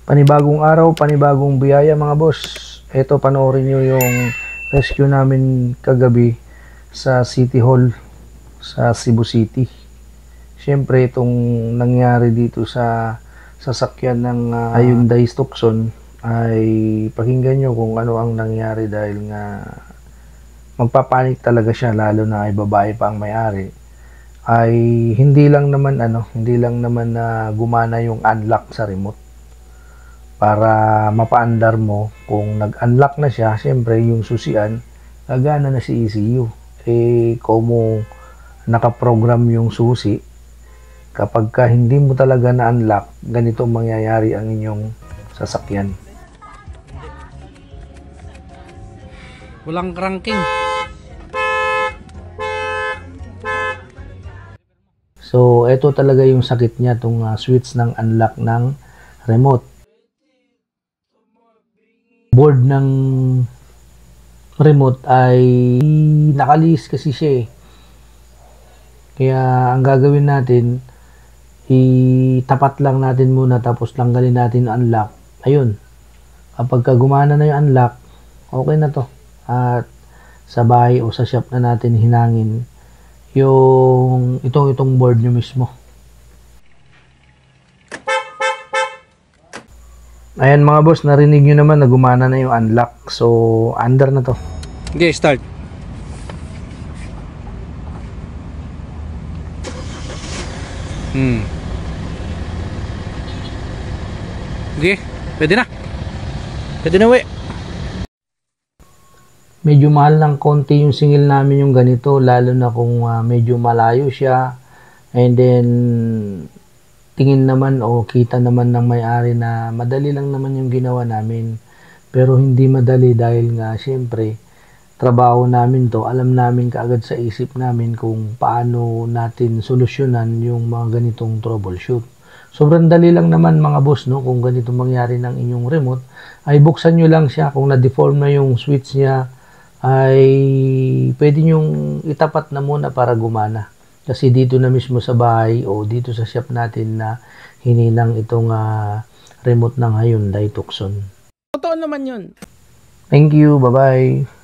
Panibagong araw, panibagong biyaya mga boss. Ito, panoorin nyo yung rescue namin kagabi sa City Hall sa Cebu City. Siyempre, itong nangyari dito sa sasakyan ng Hyundai Tucson ay pakinggan nyo kung ano ang nangyari dahil nga magpapanik talaga siya, lalo na ay babae pa ang may-ari. Ay hindi lang naman na gumana yung unlock sa remote para mapaandar mo. Kung nag-unlock na siya, siyempre yung susian gagana na si ECU. Kung nakaprogram yung susi, kapag ka hindi mo talaga na-unlock, ganito mangyayari ang inyong sasakyan. Walang cranking. So, ito talaga yung sakit niya, itong switch ng unlock ng remote. Board ng remote ay nakalis kasi siya . Kaya ang gagawin natin, itapat lang natin muna tapos tanggalin natin ang unlock. Ayun. Kapag gumana na yung unlock, okay na to. At sa bahay o sa shop na natin hinangin yung itong board nyo mismo. Ayan mga boss, narinig nyo naman na gumana na yung unlock. So, under na to. Okay, start. Okay, pwede na. Pwede na, we. Medyo mahal ng konti yung singil namin yung ganito, lalo na kung medyo malayo siya. And then, tingin naman o kita naman ng may-ari na madali lang naman yung ginawa namin. Pero hindi madali dahil nga syempre trabaho namin to, alam namin kaagad sa isip namin kung paano natin solusyonan yung mga ganitong troubleshoot. Sobrang dali lang naman mga boss, no? Kung ganito mangyari ng inyong remote, ay buksan nyo lang siya. Kung na-deform na yung switch niya, ay pwede nyong itapat na muna para gumana. Kasi dito na mismo sa bahay o dito sa shop natin na hininang itong remote ng Hyundai Tucson. Totoo naman yun. Thank you. Bye-bye.